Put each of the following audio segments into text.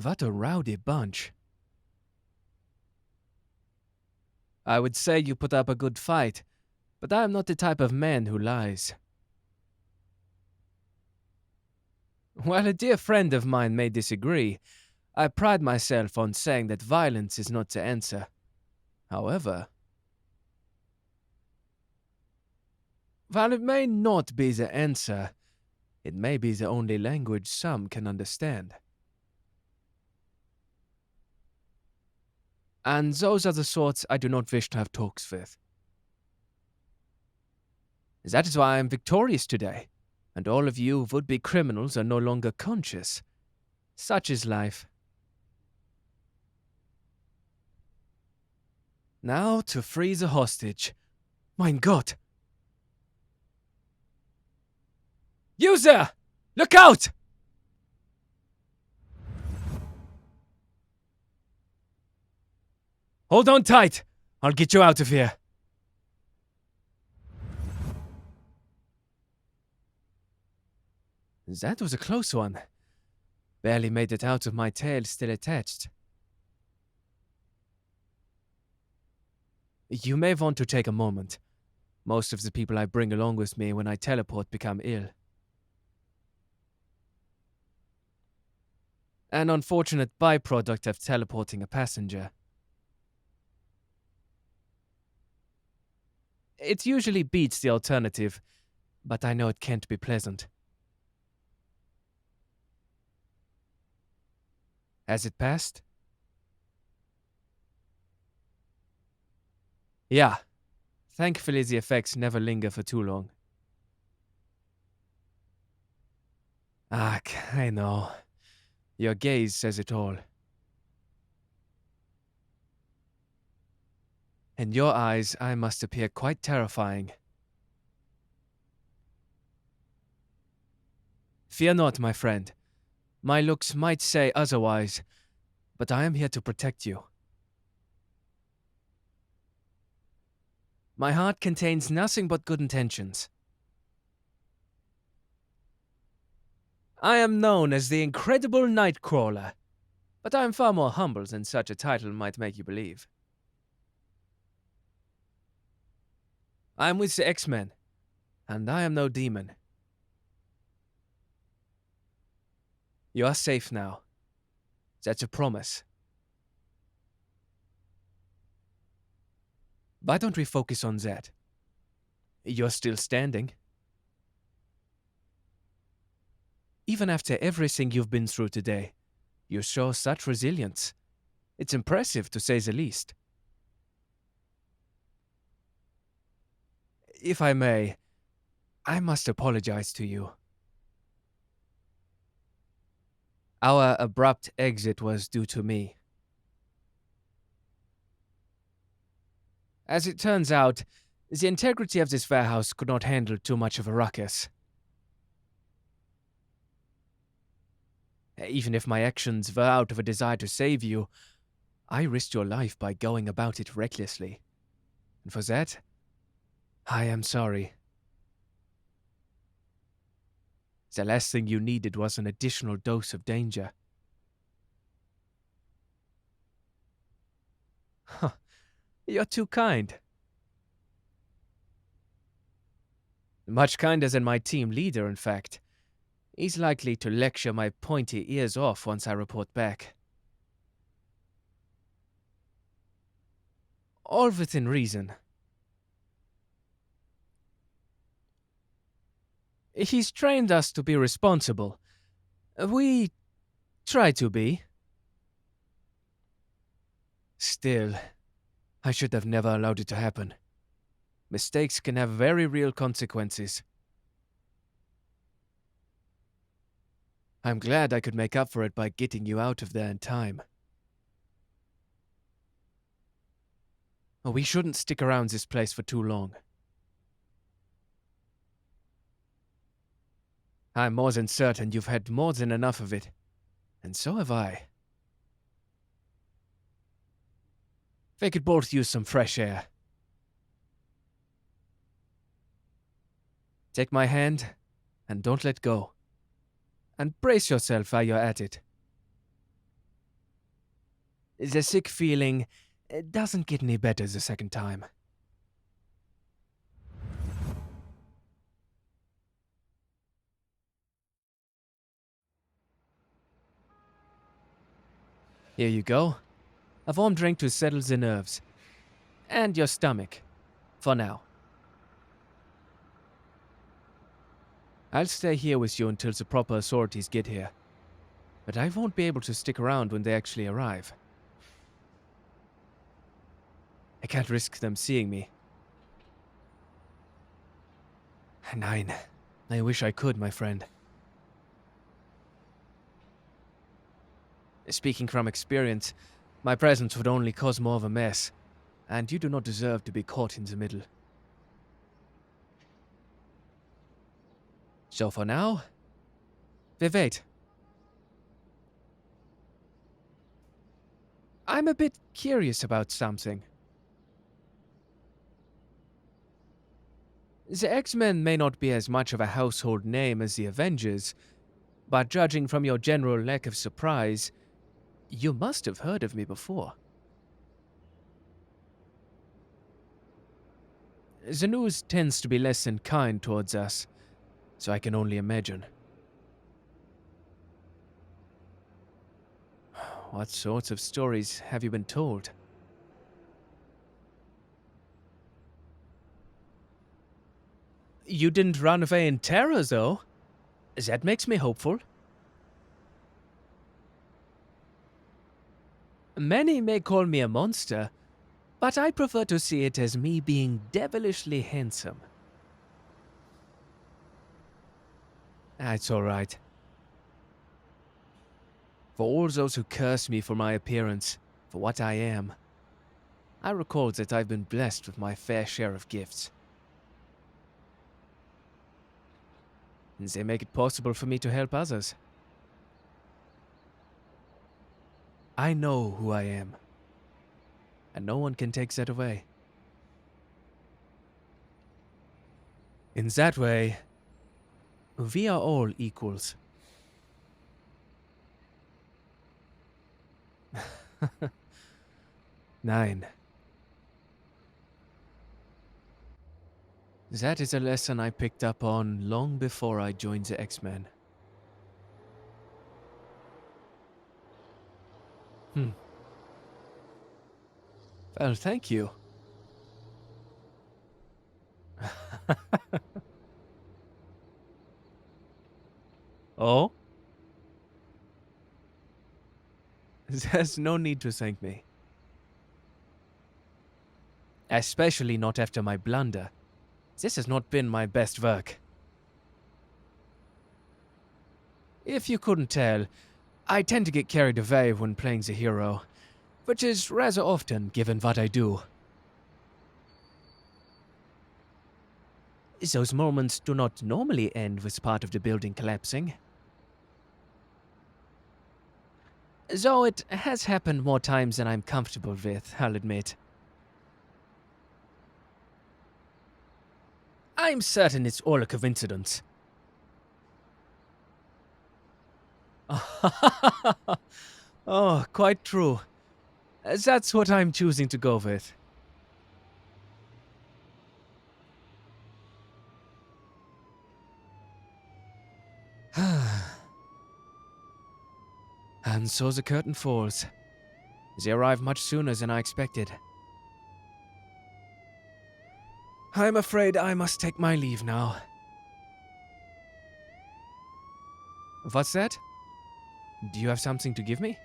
What a rowdy bunch. I would say you put up a good fight, but I am not the type of man who lies. While a dear friend of mine may disagree, I pride myself on saying that violence is not the answer. However, while it may not be the answer, it may be the only language some can understand. And those are the sorts I do not wish to have talks with. That is why I am victorious today, and all of you would-be criminals are no longer conscious. Such is life. Now to free the hostage. Mein Gott! User! Look out! Hold on tight. I'll get you out of here. That was a close one. Barely made it out of my tail still attached. You may want to take a moment. Most of the people I bring along with me when I teleport become ill. An unfortunate byproduct of teleporting a passenger. It usually beats the alternative, but I know it can't be pleasant. Has it passed? Yeah. Thankfully, the effects never linger for too long. Ah, I know. Your gaze says it all. In your eyes, I must appear quite terrifying. Fear not, my friend. My looks might say otherwise, but I am here to protect you. My heart contains nothing but good intentions. I am known as the incredible Nightcrawler, but I am far more humble than such a title might make you believe. I am with the X-Men, and I am no demon. You are safe now. That's a promise. Why don't we focus on that? You're still standing. Even after everything you've been through today, you show such resilience. It's impressive, to say the least. If I may, I must apologize to you. Our abrupt exit was due to me. As it turns out, the integrity of this warehouse could not handle too much of a ruckus. Even if my actions were out of a desire to save you, I risked your life by going about it recklessly. And for that, I am sorry. The last thing you needed was an additional dose of danger. Huh. You're too kind. Much kinder than my team leader, in fact. He's likely to lecture my pointy ears off once I report back. All within reason. He's trained us to be responsible. We try to be. Still, I should have never allowed it to happen. Mistakes can have very real consequences. I'm glad I could make up for it by getting you out of there in time. We shouldn't stick around this place for too long. I'm more than certain you've had more than enough of it. And so have I. They could both use some fresh air. Take my hand, and don't let go. And brace yourself while you're at it. The sick feeling doesn't get any better the second time. Here you go. A warm drink to settle the nerves. And your stomach. For now. I'll stay here with you until the proper authorities get here. But I won't be able to stick around when they actually arrive. I can't risk them seeing me. Nine. I wish I could, my friend. Speaking from experience, my presence would only cause more of a mess, and you do not deserve to be caught in the middle. So for now, we wait. I'm a bit curious about something. The X-Men may not be as much of a household name as the Avengers, but judging from your general lack of surprise, you must have heard of me before. The news tends to be less than kind towards us, so I can only imagine. What sorts of stories have you been told? You didn't run away in terror, though. That makes me hopeful. Many may call me a monster, but I prefer to see it as me being devilishly handsome. That's all right. For all those who curse me for my appearance, for what I am, I recall that I've been blessed with my fair share of gifts. And they make it possible for me to help others. I know who I am, and no one can take that away. In that way, we are all equals. Nine. That is a lesson I picked up on long before I joined the X-Men. Well, thank you. Oh? There's no need to thank me. Especially not after my blunder. This has not been my best work. If you couldn't tell, I tend to get carried away when playing the hero, which is rather often given what I do. Those moments do not normally end with part of the building collapsing. Though it has happened more times than I'm comfortable with, I'll admit. I'm certain it's all a coincidence. Oh, quite true. That's what I'm choosing to go with. And so the curtain falls. They arrive much sooner than I expected. I'm afraid I must take my leave now. What's that? Do you have something to give me?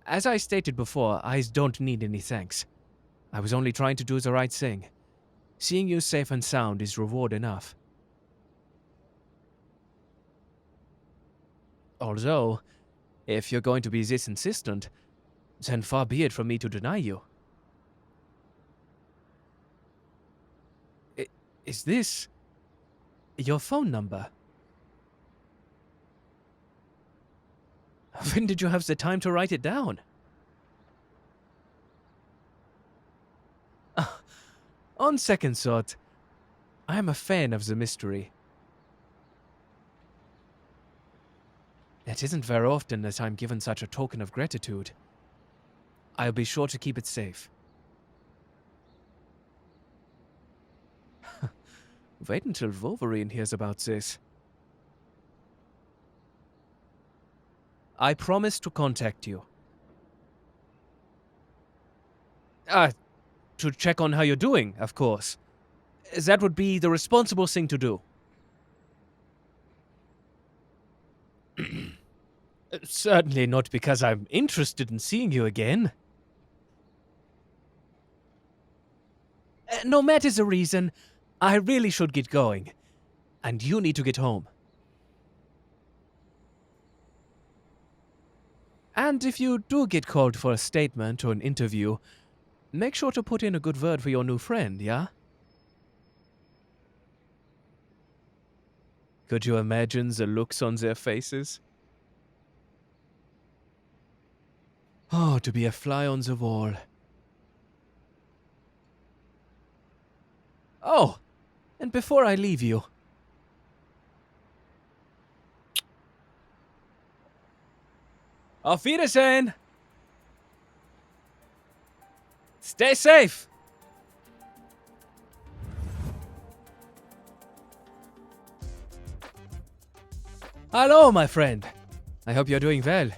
As I stated before, I don't need any thanks. I was only trying to do the right thing. Seeing you safe and sound is reward enough. Although, if you're going to be this insistent, then far be it from me to deny you. Is this your phone number? When did you have the time to write it down? On second thought, I am a fan of the mystery. It isn't very often that I'm given such a token of gratitude. I'll be sure to keep it safe. Wait until Wolverine hears about this. I promise to contact you. To check on how you're doing, of course. That would be the responsible thing to do. Certainly not because I'm interested in seeing you again. No matter the reason, I really should get going. And you need to get home. And if you do get called for a statement or an interview, make sure to put in a good word for your new friend, yeah? Could you imagine the looks on their faces? Oh, to be a fly on the wall. Oh, and before I leave you... Auf Wiedersehen! Stay safe! Hello, my friend. I hope you're doing well.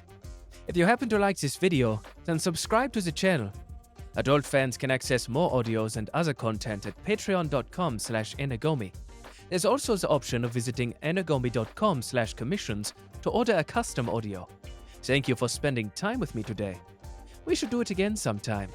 If you happen to like this video, then subscribe to the channel. Adult fans can access more audios and other content at patreon.com/Anigomi. There's also the option of visiting anigomi.com/commissions to order a custom audio. Thank you for spending time with me today. We should do it again sometime.